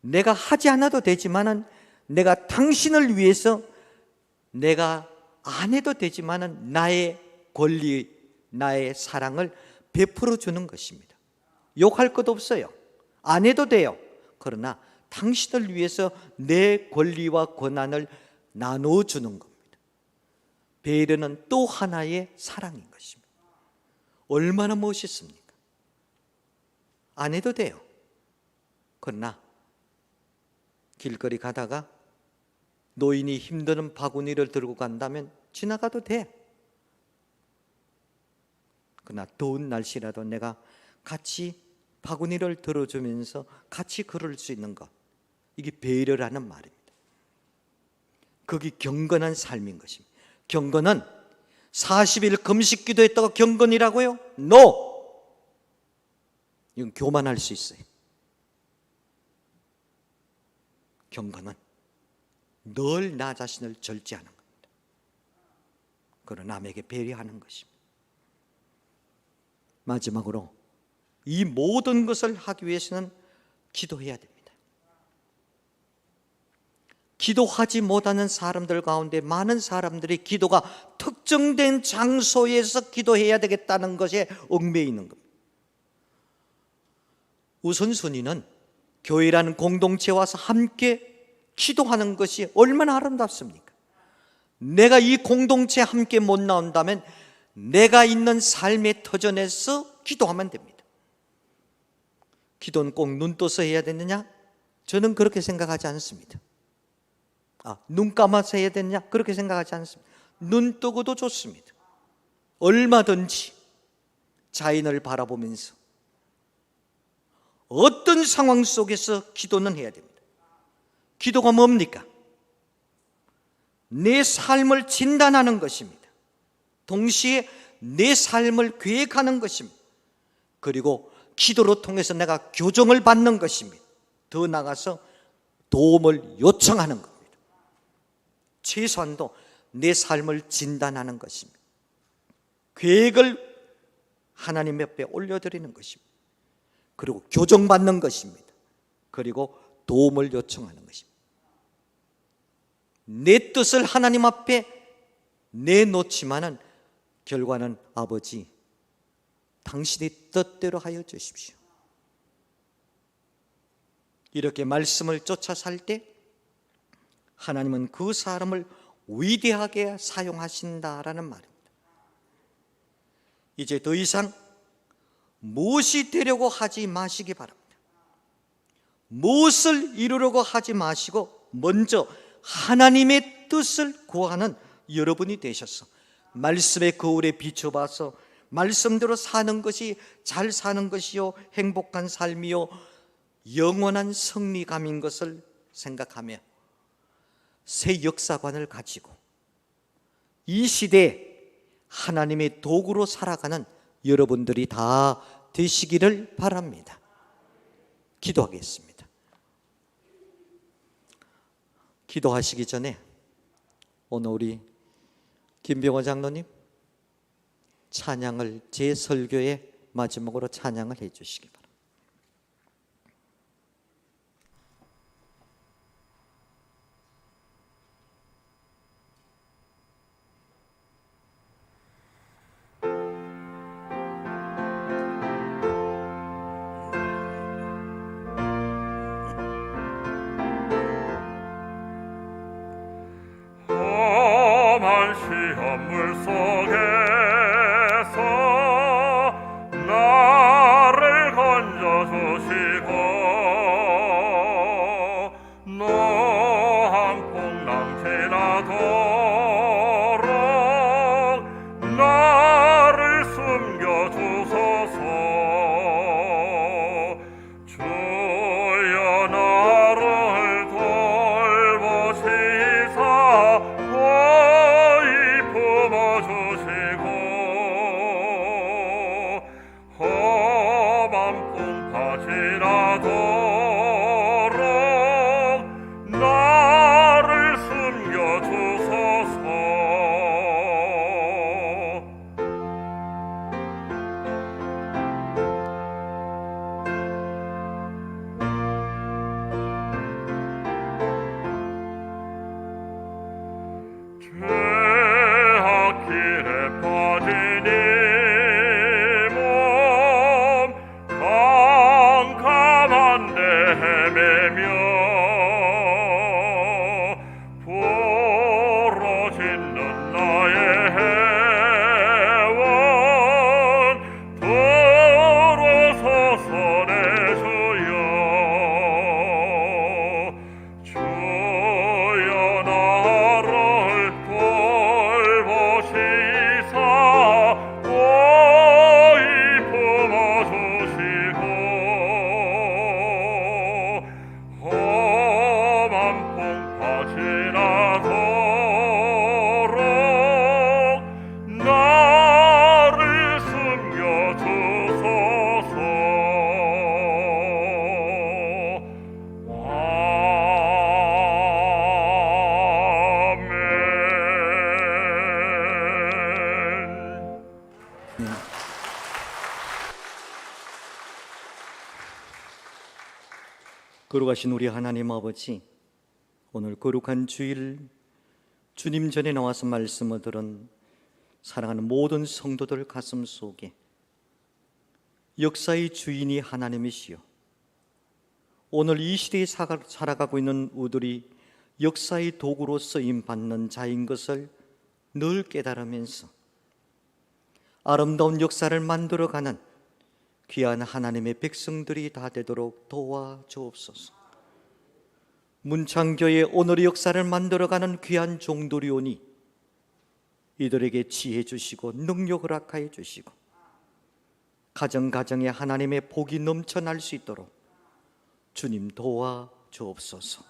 내가 하지 않아도 되지만은, 내가 당신을 위해서 내가 안 해도 되지만은 나의 권리, 나의 사랑을 베풀어 주는 것입니다. 욕할 것 없어요. 안 해도 돼요. 그러나 당신을 위해서 내 권리와 권한을 나누어 주는 겁니다. 배려는 또 하나의 사랑인 것입니다. 얼마나 멋있습니까? 안 해도 돼요. 그러나 길거리 가다가 노인이 힘드는 바구니를 들고 간다면 지나가도 돼. 그러나 더운 날씨라도 내가 같이 바구니를 들어주면서 같이 걸을 수 있는 것, 이게 배려라는 말입니다. 그게 경건한 삶인 것입니다. 경건은 40일 금식 기도했다고 경건이라고요? No! 이건 교만할 수 있어요. 경건은 늘 나 자신을 절제하는 겁니다. 그리고 남에게 배려하는 것입니다. 마지막으로 이 모든 것을 하기 위해서는 기도해야 됩니다. 기도하지 못하는 사람들 가운데 많은 사람들이 기도가 특정된 장소에서 기도해야 되겠다는 것에 얽매여 있는 겁니다. 우선순위는 교회라는 공동체에 와서 함께 기도하는 것이 얼마나 아름답습니까? 내가 이 공동체에 함께 못 나온다면 내가 있는 삶의 터전에서 기도하면 됩니다. 기도는 꼭 눈 떠서 해야 되느냐? 저는 그렇게 생각하지 않습니다. 눈 감아서 해야 되느냐? 그렇게 생각하지 않습니다. 눈 뜨고도 좋습니다. 얼마든지 자연을 바라보면서 어떤 상황 속에서 기도는 해야 됩니다. 기도가 뭡니까? 내 삶을 진단하는 것입니다. 동시에 내 삶을 계획하는 것입니다. 그리고 기도로 통해서 내가 교정을 받는 것입니다. 더 나아가서 도움을 요청하는 겁니다. 최소한도 내 삶을 진단하는 것입니다. 계획을 하나님 옆에 올려드리는 것입니다. 그리고 교정받는 것입니다. 그리고 도움을 요청하는 것입니다. 내 뜻을 하나님 앞에 내놓지만은 결과는 아버지, 당신의 뜻대로 하여 주십시오. 이렇게 말씀을 쫓아 살 때 하나님은 그 사람을 위대하게 사용하신다라는 말입니다. 이제 더 이상 무엇이 되려고 하지 마시기 바랍니다. 무엇을 이루려고 하지 마시고 먼저 하나님의 뜻을 구하는 여러분이 되셔서 말씀의 거울에 비춰봐서 말씀대로 사는 것이 잘 사는 것이요 행복한 삶이요 영원한 승리감인 것을 생각하며 새 역사관을 가지고 이 시대에 하나님의 도구로 살아가는 여러분들이 다 되시기를 바랍니다. 기도하겠습니다. 기도하시기 전에 오늘 우리 김병호 장로님 찬양을 제 설교의 마지막으로 찬양을 해 주시기 바랍니다. 험한 시험물 속에서 나를 건져주시고 노한 풍랑 지나도록 나를 숨겨주소서. 주여 나를 돌보시사 고이 품어주시고 험한 풍파지나도록 나를 숨겨주소서. 죄악 길에 빠진 이 몸 캄캄한 데 헤매며 부러지는 나의 해원 들어서서 내 주여. 주여 나를 돌보시사 고이 품어주시고 험한 풍파지나도록 나를 숨겨주소서. 아멘. 거룩하신 우리 하나님 아버지, 오늘 거룩한 주일 주님 전에 나와서 말씀을 들은 사랑하는 모든 성도들 가슴 속에 역사의 주인이 하나님이시요, 오늘 이 시대에 살아가고 있는 우리들이 역사의 도구로 쓰임받는 자인 것을 늘 깨달으면서 아름다운 역사를 만들어가는 귀한 하나님의 백성들이 다 되도록 도와주옵소서. 문창교회 오늘의 역사를 만들어가는 귀한 종들이 오니 이들에게 지혜 주시고 능력을 허락하여 주시고 가정가정에 하나님의 복이 넘쳐날 수 있도록 주님 도와주옵소서.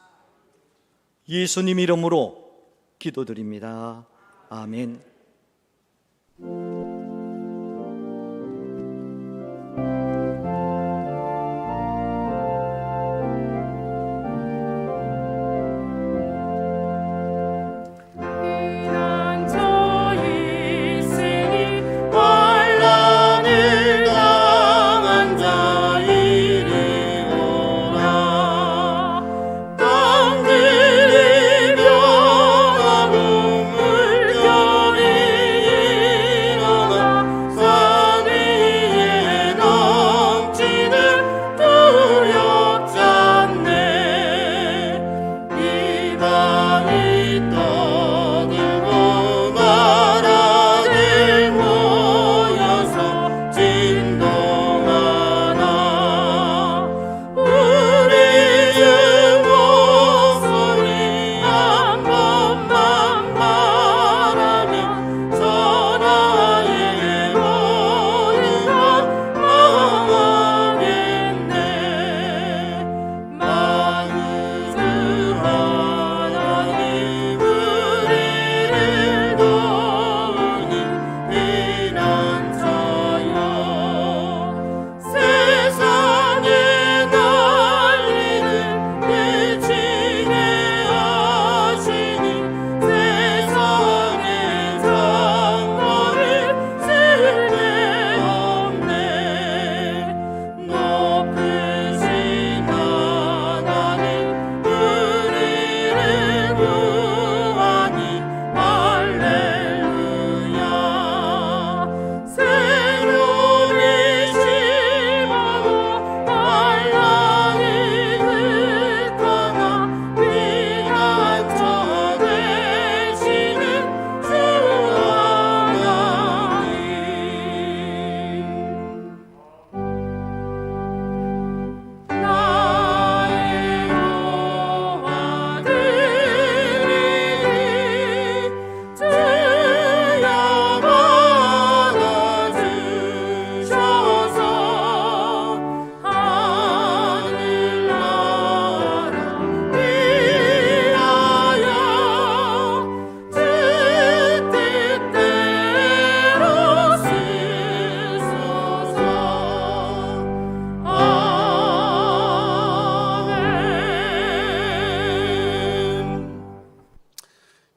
예수님 이름으로 기도드립니다. 아멘.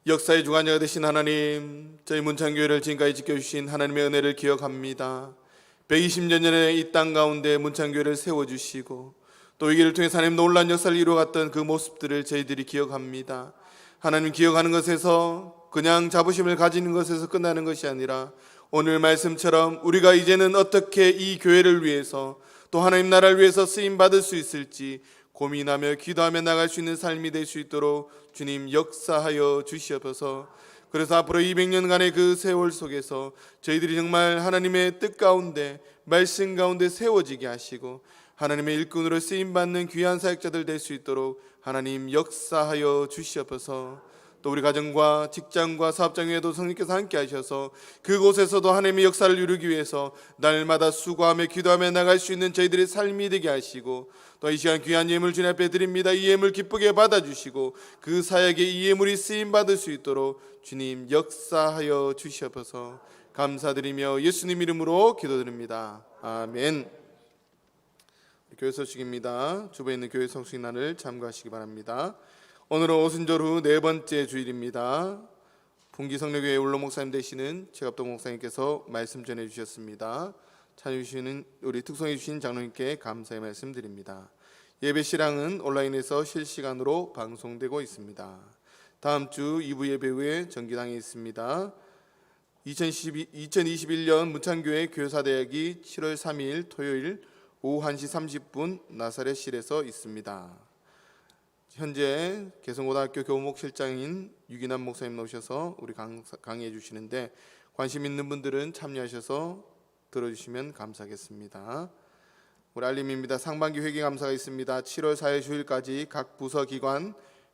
역사의 주관자가 되신 하나님, 저희 문창교회를 지금까지 지켜주신 하나님의 은혜를 기억합니다. 120년 전에 이 땅 가운데 문창교회를 세워주시고 또 이 길을 통해서 하나님 놀라운 역사를 이루어갔던 그 모습들을 저희들이 기억합니다. 하나님 기억하는 것에서 그냥 자부심을 가지는 것에서 끝나는 것이 아니라 오늘 말씀처럼 우리가 이제는 어떻게 이 교회를 위해서 또 하나님 나라를 위해서 쓰임받을 수 있을지 고민하며 기도하며 나갈 수 있는 삶이 될 수 있도록 주님 역사하여 주시옵소서. 그래서 앞으로 200년간의 그 세월 속에서 저희들이 정말 하나님의 뜻 가운데 말씀 가운데 세워지게 하시고 하나님의 일꾼으로 쓰임받는 귀한 사역자들 될 수 있도록 하나님 역사하여 주시옵소서. 또 우리 가정과 직장과 사업장 위에도 성령께서 함께 하셔서 그곳에서도 하나님의 역사를 이루기 위해서 날마다 수고하며 기도하며 나갈 수 있는 저희들의 삶이 되게 하시고 또 이 시간 귀한 예물 주님 앞에 드립니다. 이 예물 기쁘게 받아주시고 그 사역에 이 예물이 쓰임받을 수 있도록 주님 역사하여 주시옵소서. 감사드리며 예수님 이름으로 기도드립니다. 아멘. 교회 소식입니다. 주변에 있는 교회 성수기난을 참고하시기 바랍니다. 오늘은 오순절 후 네 번째 주일입니다. 풍기성례교회 울로 목사님 되시는 최갑동 목사님께서 말씀 전해 주셨습니다. 참여해 주시는 우리 특송해 주신 장로님께 감사의 말씀 드립니다. 예배 실황은 온라인에서 실시간으로 방송되고 있습니다. 다음 주 2부 예배 후에 정기당이 있습니다. 2021년 문창교회 교사대학이 7월 3일 토요일 오후 1시 30분 나사렛실에서 있습니다. 현재 개성고등학교 교목실장인 유기남 목사님 나오셔서 우리 강의해 주시는데 관심 있는 분들은 참여하셔서 들어주시면 감사하겠습니다. 우리 알림입니다. 상반기 회계감사가 있습니다. 7월 4일 주일까지 각 부서 기관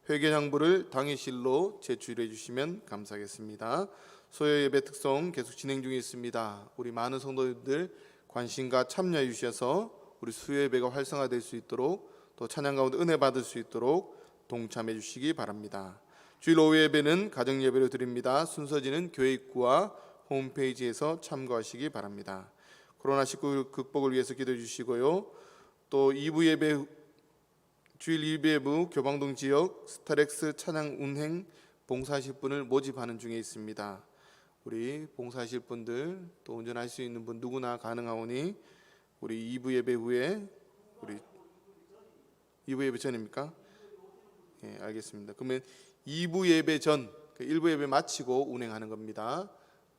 회계장부를 당일실로 제출해 주시면 감사하겠습니다. 소요 예배 특송 계속 진행 중에 있습니다. 우리 많은 성도님들 관심과 참여해 주셔서 우리 수요 예배가 활성화될 수 있도록 또 찬양 가운데 은혜 받을 수 있도록 동참해 주시기 바랍니다. 주일 오후 예배는 가정 예배로 드립니다. 순서지는 교회 입구와 홈페이지에서 참고하시기 바랍니다. 코로나19 극복을 위해서 기도해 주시고요. 또 2부 예배 주일 2부예부 교방동 지역 스타렉스 찬양 운행 봉사하실 분을 모집하는 중에 있습니다. 우리 봉사하실 분들 또 운전할 수 있는 분 누구나 가능하오니 우리 2부 예배 후에 우리 2부 예배 전입니까? 예, 알겠습니다. 그러면 2부 예배 전 1부 예배 마치고 운행하는 겁니다.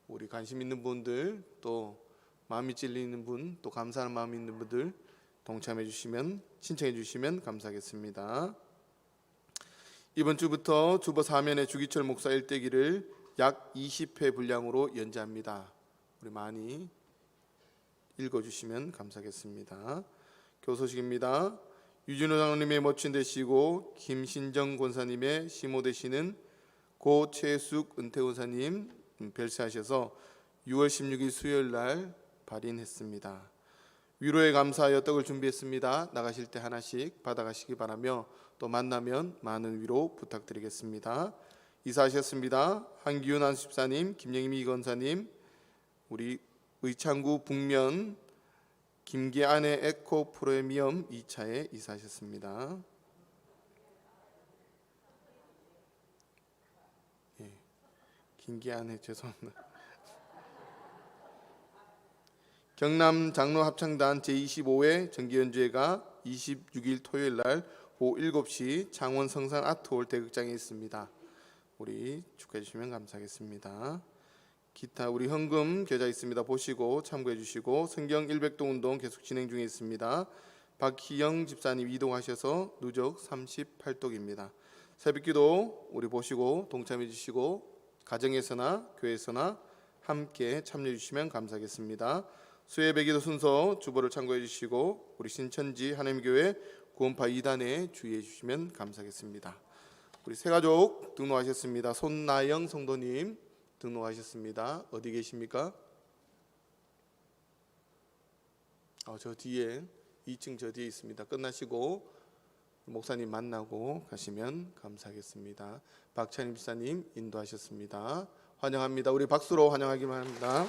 우리 관심 있는 분들 또 마음이 찔리는 분 또 감사하는 마음이 있는 분들 동참해 주시면 신청해 주시면 감사하겠습니다. 이번 주부터 주보 사면의 주기철 목사 일대기를 약 20회 분량으로 연재합니다. 우리 많이 읽어주시면 감사하겠습니다. 교소식입니다. 유진호 장로님의 모친 되시고 김신정 권사님의 시모 되시는 고 최숙 은퇴원사님 별세하셔서 6월 16일 수요일 날 발인했습니다. 위로에 감사하여 떡을 준비했습니다. 나가실 때 하나씩 받아가시기 바라며 또 만나면 많은 위로 부탁드리겠습니다. 이사하셨습니다. 한기훈 안수집사님, 김영미 권사님, 우리 의창구 북면 김계안의 에코 프리미엄 2차에 이사하셨습니다. 예, 김계안의 죄송합니다. 경남 장로 합창단 제25회 정기연주회가 26일 토요일 날 오후 7시 창원 성산 아트홀 대극장에 있습니다. 우리 축하해 주시면 감사하겠습니다. 기타 우리 헌금 계좌 있습니다. 보시고 참고해 주시고 성경 100동 운동 계속 진행 중에 있습니다. 박희영 집사님 이동하셔서 누적 38독입니다. 새벽기도 우리 보시고 동참해 주시고 가정에서나 교회에서나 함께 참여해 주시면 감사하겠습니다. 수예배기도 순서 주보를 참고해 주시고 우리 신천지 하나님교회 구원파 2단에 주의해 주시면 감사하겠습니다. 우리 새가족 등록하셨습니다. 손나영 성도님 등록하셨습니다. 어디 계십니까? 저 뒤에 2층 저 뒤에 있습니다. 끝나시고 목사님 만나고 가시면 감사하겠습니다. 박찬임 집사님 인도하셨습니다. 환영합니다. 우리 박수로 환영하기만 합니다.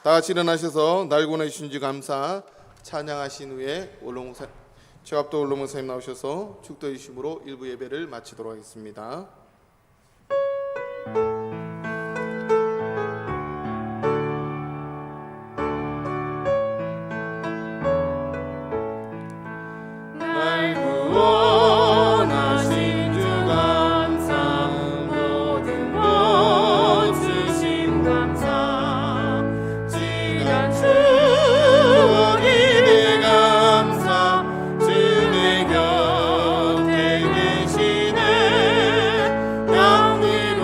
다 같이 일어나셔서 날 구원해 주신 주 감사 찬양하신 후에 최갑도 올로 목사님 나오셔서 축도의 심으로 일부 예배를 마치도록 하겠습니다. 날 구원하신 주 감사 모든 것 주심 감사 지난 추억 이래 감사 주내 곁에 계시네 영리로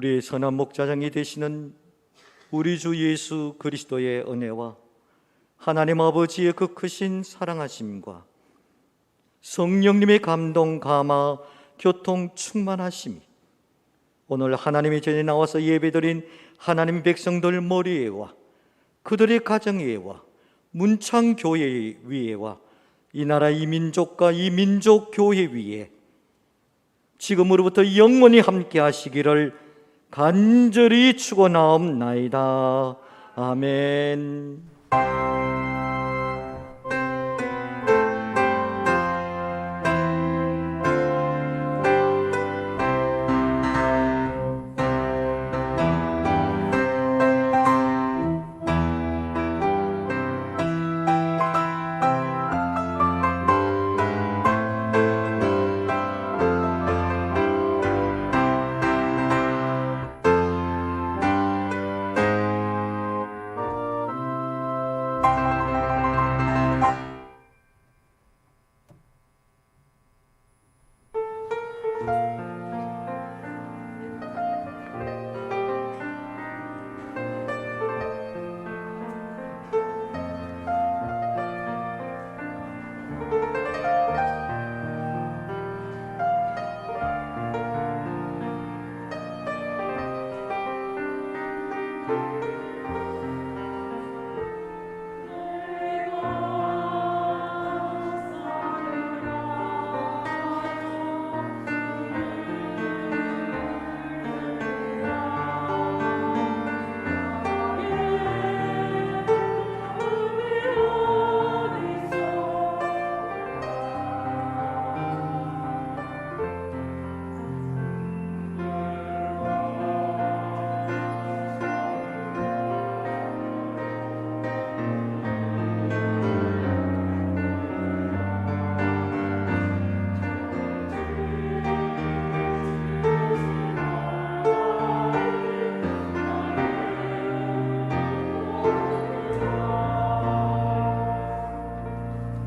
우리의 선한 목자장이 되시는 우리 주 예수 그리스도의 은혜와 하나님 아버지의 그 크신 사랑하심과 성령님의 감동, 감화, 교통 충만하심이 오늘 하나님의 전에 나와서 예배드린 하나님 백성들 머리에와 그들의 가정에와 문창교회 위에와 이 나라 이 민족과 이 민족 교회 위에 지금으로부터 영원히 함께 하시기를 간절히 축원하옵나이다. 아멘.